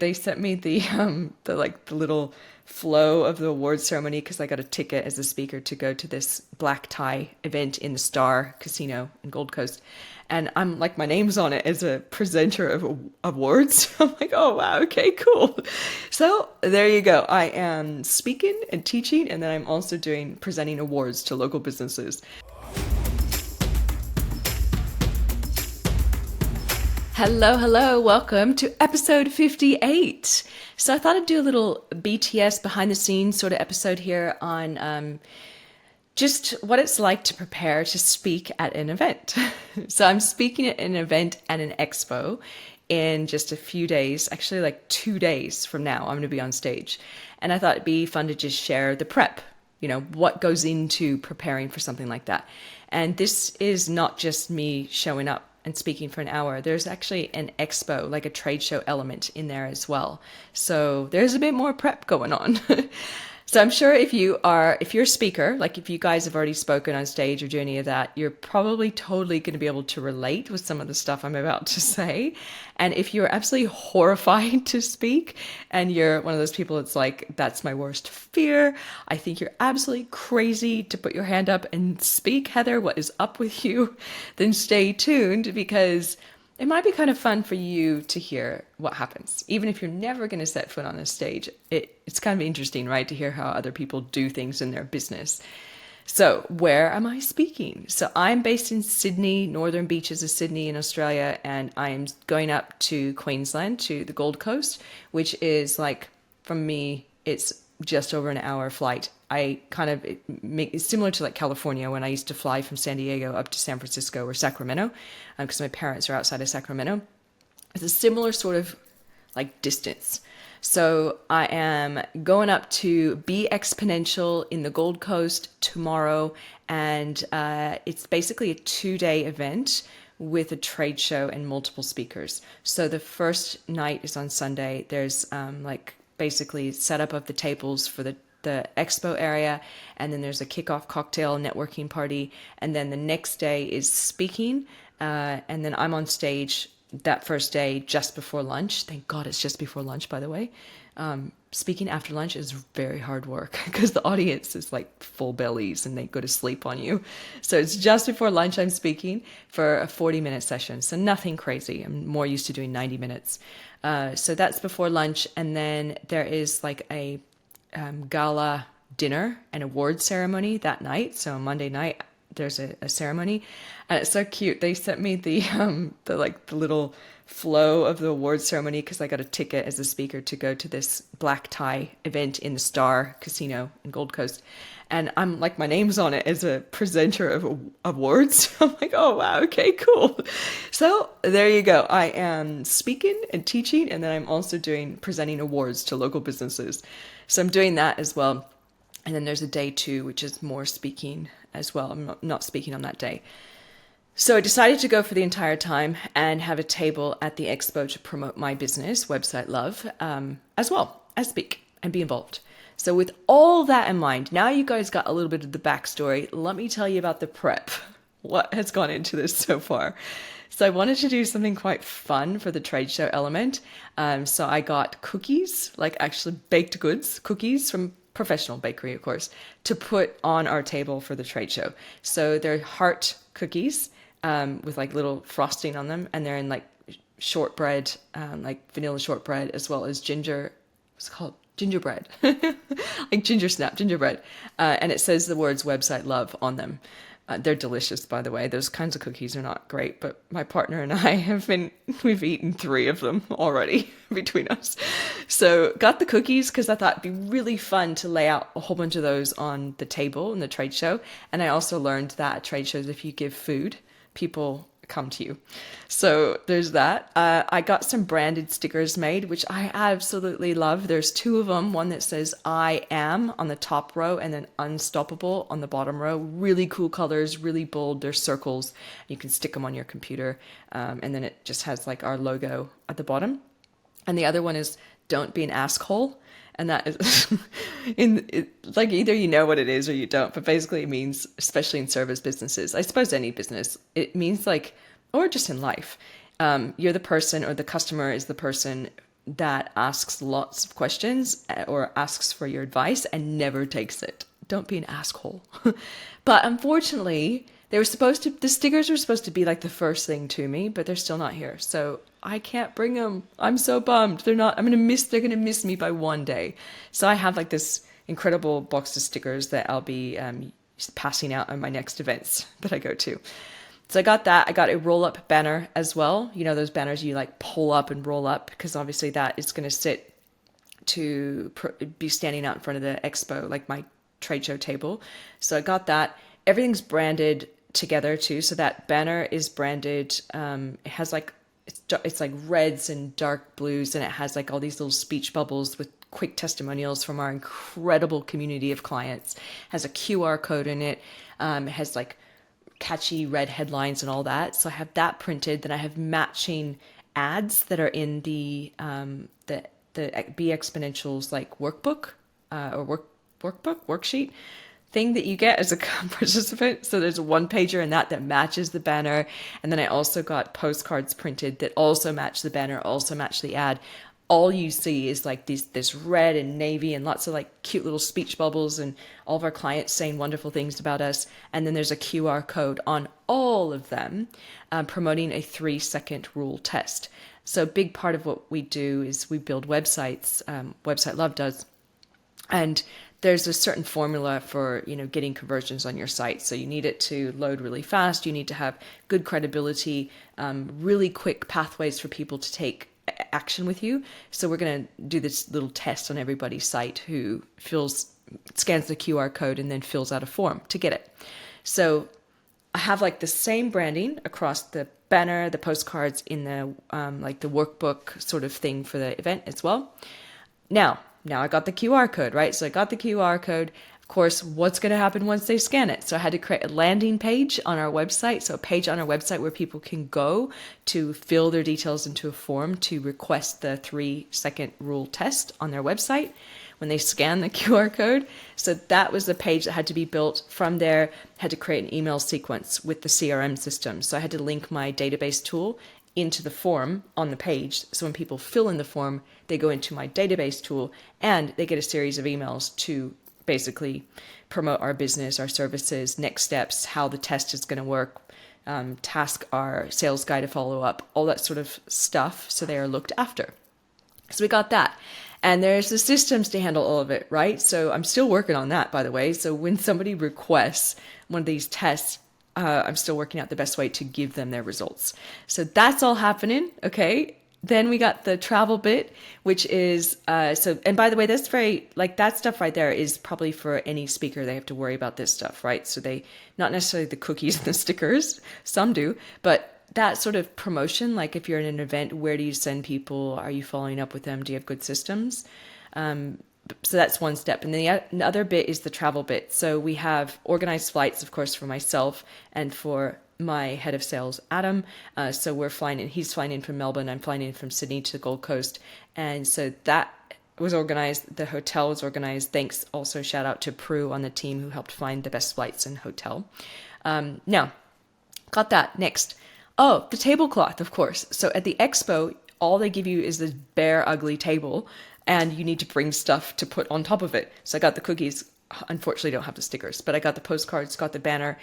They sent me the little flow of the awards ceremony because I got a ticket as a speaker to go to this black tie event in the Star Casino in Gold Coast. And I'm like, my name's on it as a presenter of awards. I'm like, oh wow, okay, cool. So there you go. I am speaking and teaching, and then I'm also doing presenting awards to local businesses. Hello, hello, welcome to episode 58. So I thought I'd do a little BTS behind the scenes sort of episode here on just what it's like to prepare to speak at an event. So I'm speaking at an event at an expo in just a few days, actually like 2 days from now, I'm going to be on stage. And I thought it'd be fun to just share the prep, what goes into preparing for something like that. And this is not just me showing up and speaking for an hour. There's actually an expo, like a trade show element in there as well. So there's a bit more prep going on. So I'm sure if you're a speaker, like if you guys have already spoken on stage or do any of that, you're probably totally going to be able to relate with some of the stuff I'm about to say. And if you're absolutely horrified to speak and you're one of those people that's like, that's my worst fear, I think you're absolutely crazy to put your hand up and speak, Heather, what is up with you? Then stay tuned because it might be kind of fun for you to hear what happens. Even if you're never going to set foot on a stage, it's kind of interesting, right, to hear how other people do things in their business. So where am I speaking? So I'm based in Sydney, northern beaches of Sydney in Australia, and I'm going up to Queensland, to the Gold Coast, which is like, from me, it's just over an hour flight. It's similar to like California when I used to fly from San Diego up to San Francisco or Sacramento, because my parents are outside of Sacramento. It's a similar sort of like distance. So I am going up to Be Exponential in the Gold Coast tomorrow, and it's basically a 2-day event with a trade show and multiple speakers. So the first night is on Sunday. There's basically setup of the tables for the expo area, and then there's a kickoff cocktail networking party, and then the next day is speaking, and then I'm on stage that first day just before lunch. Thank God it's just before lunch, by the way. Speaking after lunch is very hard work because the audience is like full bellies and they go to sleep on you. So it's just before lunch I'm speaking for a 40-minute session. So nothing crazy. I'm more used to doing 90 minutes. So that's before lunch. And then there is like a gala dinner and award ceremony that night. So Monday night there's a ceremony, and it's so cute. They sent me the little flow of the award ceremony because I got a ticket as a speaker to go to this black tie event in the Star Casino in Gold Coast. And I'm like, my name's on it as a presenter of awards. I'm like, oh wow, okay, cool. So there you go. I am speaking and teaching, and then I'm also doing presenting awards to local businesses. So I'm doing that as well. And then there's a day 2, which is more speaking as well. I'm not speaking on that day. So I decided to go for the entire time and have a table at the expo to promote my business, Website Love, as well as speak and be involved. So with all that in mind, now you guys got a little bit of the backstory. Let me tell you about the prep. What has gone into this so far? So I wanted to do something quite fun for the trade show element. So I got cookies, like actually baked goods, cookies from professional bakery, of course, to put on our table for the trade show. So they're heart cookies with like little frosting on them, and they're in like shortbread, like vanilla shortbread, as well as gingerbread, like gingerbread. And it says the words Website Love on them. They're delicious, by the way. Those kinds of cookies are not great, but my partner and I we've eaten 3 of them already between us. So got the cookies because I thought it'd be really fun to lay out a whole bunch of those on the table in the trade show. And I also learned that at trade shows, if you give food, people come to you. So there's that. I got some branded stickers made, which I absolutely love. There's 2 of them. One that says I am on the top row and then unstoppable on the bottom row. Really cool colors, really bold. They're circles. You can stick them on your computer. And then it just has like our logo at the bottom. And the other one is don't be an asshole. And that is like either you know what it is or you don't, but basically it means, especially in service businesses, I suppose any business, it means like, or just in life, you're the person, or the customer is the person that asks lots of questions or asks for your advice and never takes it. Don't be an asshole. But unfortunately, the stickers were supposed to be like the first thing to me, but they're still not here. So I can't bring them. I'm so bummed. They're going to miss me by one day. So I have like this incredible box of stickers that I'll be passing out on my next events that I go to. So I got that. I got a roll-up banner as well. You know, those banners you like pull up and roll up, because obviously that is going to sit to be standing out in front of the expo, like my trade show table. So I got that. Everything's branded together too. So that banner is branded. It has like, it's like reds and dark blues, and it has like all these little speech bubbles with quick testimonials from our incredible community of clients. It has a QR code in it. It has like catchy red headlines and all that. So I have that printed. Then I have matching ads that are in the Be Exponentials like workbook worksheet thing that you get as a participant. So there's a one pager in that matches the banner. And then I also got postcards printed that also match the banner, also match the ad. All you see is like this red and navy and lots of like cute little speech bubbles and all of our clients saying wonderful things about us. And then there's a QR code on all of them promoting a 3-second rule test. So a big part of what we do is we build websites, Website Love does. And there's a certain formula for, getting conversions on your site. So you need it to load really fast. You need to have good credibility, really quick pathways for people to take action with you. So we're going to do this little test on everybody's site who scans the QR code and then fills out a form to get it. So I have like the same branding across the banner, the postcards in the like the workbook sort of thing for the event as well. Now I got the QR code, right? So I got the QR code. Of course, what's going to happen once they scan it? So I had to create a landing page on our website. So a page on our website where people can go to fill their details into a form to request the 3-second rule test on their website when they scan the QR code. So that was the page that had to be built. From there, had to create an email sequence with the CRM system. So I had to link my database tool into the form on the page. So when people fill in the form, they go into my database tool and they get a series of emails to basically promote our business, our services, next steps, how the test is going to work, task our sales guy to follow up, all that sort of stuff. So they are looked after. So we got that. And there's the systems to handle all of it, right? So I'm still working on that, by the way. So when somebody requests one of these tests, I'm still working out the best way to give them their results. So that's all happening. Okay. Then we got the travel bit, which is, and by the way, that's very, like that stuff right there is probably for any speaker. They have to worry about this stuff, right? So not necessarily the cookies and the stickers, some do, but that sort of promotion, like if you're in an event, where do you send people? Are you following up with them? Do you have good systems? So that's one step. And then the other bit is the travel bit. So we have organized flights, of course, for myself and for my head of sales, Adam. So we're flying in, he's flying in from Melbourne. I'm flying in from Sydney to the Gold Coast. And so that was organized. The hotel was organized. Thanks. Also shout out to Prue on the team who helped find the best flights and hotel. Now got that. Next. Oh, the tablecloth, of course. So at the expo, all they give you is this bare, ugly table, and you need to bring stuff to put on top of it. So I got the cookies. Unfortunately, don't have the stickers, but I got the postcards, got the banner,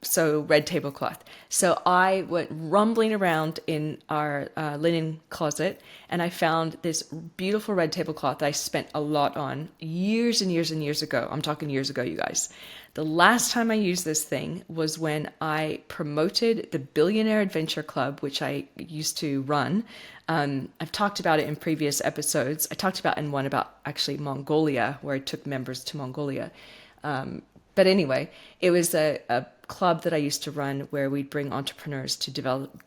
so red tablecloth. So I went rumbling around in our linen closet, and I found this beautiful red tablecloth that I spent a lot on years and years and years ago. I'm talking years ago, you guys. The last time I used this thing was when I promoted the Billionaire Adventure Club, which I used to run. I've talked about it in previous episodes. I talked about in one about actually Mongolia, where I took members to Mongolia. But anyway, it was a club that I used to run where we'd bring entrepreneurs to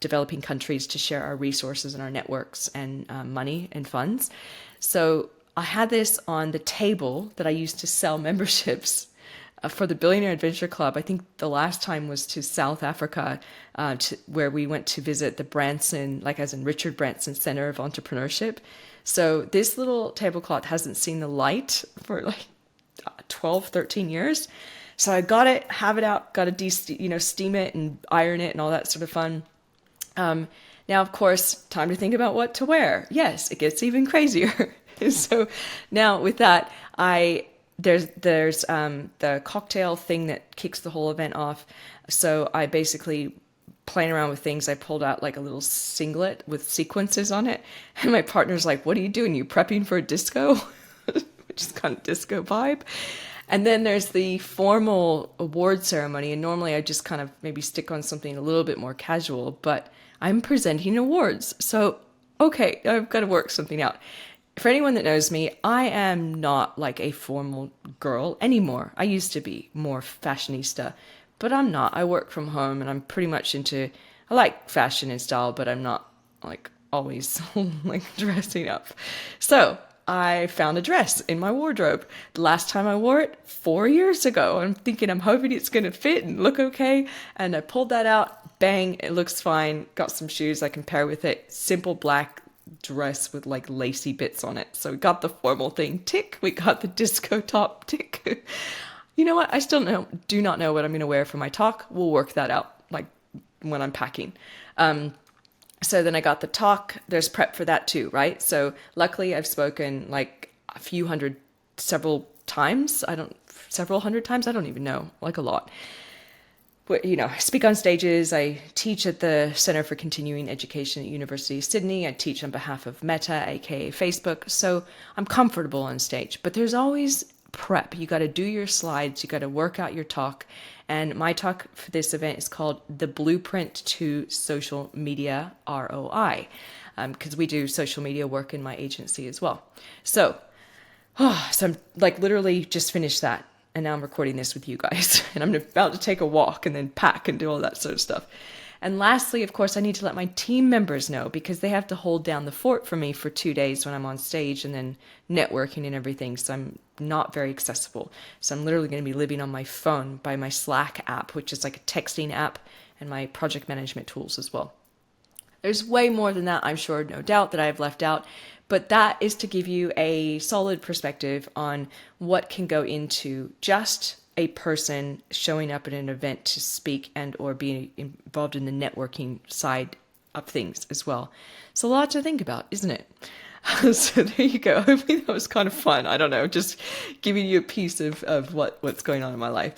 developing countries to share our resources and our networks and money and funds. So I had this on the table that I used to sell memberships for the Billionaire Adventure Club. I think the last time was to South Africa, where we went to visit the Branson, like as in Richard Branson Center of Entrepreneurship. So this little tablecloth hasn't seen the light for like 12, 13 years. So I got it, have it out, got to steam it and iron it and all that sort of fun. Now Now, of course, time to think about what to wear. Yes, it gets even crazier. So now with that, there's the cocktail thing that kicks the whole event off. So I basically playing around with things. I pulled out like a little singlet with sequences on it, and my partner's like, "What are you doing? You prepping for a disco?" Which is kind of disco vibe. And then there's the formal award ceremony, and normally I just kind of maybe stick on something a little bit more casual, but I'm presenting awards. So, okay, I've got to work something out. For anyone that knows me, I am not like a formal girl anymore. I used to be more fashionista, but I'm not. I work from home and I'm pretty much I like fashion and style, but I'm not like always like dressing up. So I found a dress in my wardrobe. The last time I wore it, 4 years ago. I'm hoping it's going to fit and look okay. And I pulled that out. Bang, it looks fine. Got some shoes I can pair with it. Simple black dress with like lacy bits on it. So we got the formal thing, tick. We got the disco top, tick. You know what? I still do not know what I'm going to wear for my talk. We'll work that out like when I'm packing. So then I got the talk. There's prep for that too, right? So luckily I've spoken like several hundred times. I don't even know, like a lot. But, I speak on stages. I teach at the Center for Continuing Education at University of Sydney. I teach on behalf of Meta, aka Facebook. So I'm comfortable on stage, but there's always prep. You got to do your slides. You got to work out your talk. And my talk for this event is called The Blueprint to Social Media ROI, because we do social media work in my agency as well. So I'm like literally just finished that. And now I'm recording this with you guys. And I'm about to take a walk and then pack and do all that sort of stuff. And lastly, of course, I need to let my team members know because they have to hold down the fort for me for 2 days when I'm on stage and then networking and everything. So I'm not very accessible. So I'm literally going to be living on my phone by my Slack app, which is like a texting app, and my project management tools as well. There's way more than that, I'm sure, no doubt, that I've left out. But that is to give you a solid perspective on what can go into just a person showing up at an event to speak and or be involved in the networking side of things as well. It's a lot to think about, isn't it? So there you go. Hopefully that was kind of fun. I don't know, just giving you a piece of what's going on in my life.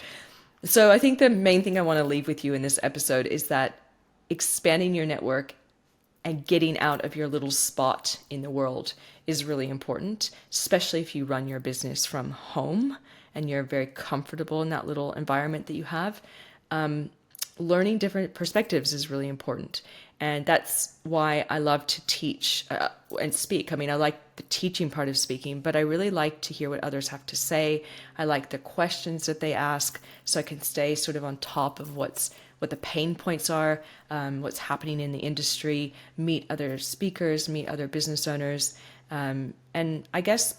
So I think the main thing I want to leave with you in this episode is that expanding your network and getting out of your little spot in the world is really important, especially if you run your business from home and you're very comfortable in that little environment that you have. Learning different perspectives is really important. And that's why I love to teach and speak. I mean, I like the teaching part of speaking, but I really like to hear what others have to say. I like the questions that they ask so I can stay sort of on top of what the pain points are, what's happening in the industry, meet other speakers, meet other business owners, and I guess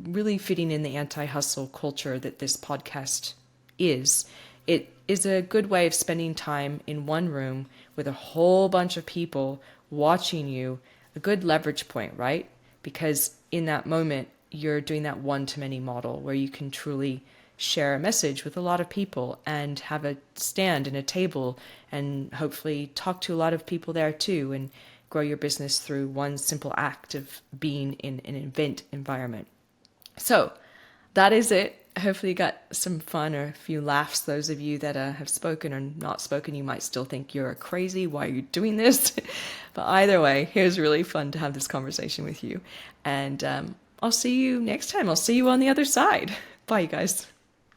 really fitting in the anti-hustle culture that this podcast is. It is a good way of spending time in one room with a whole bunch of people watching you, a good leverage point, right? Because in that moment, you're doing that one-to-many model where you can truly share a message with a lot of people and have a stand and a table and hopefully talk to a lot of people there too and grow your business through one simple act of being in an event environment. So that is it. Hopefully you got some fun or a few laughs. Those of you that have spoken or not spoken, you might still think you're crazy. Why are you doing this? But either way, it was really fun to have this conversation with you. And I'll see you next time. I'll see you on the other side. Bye, you guys.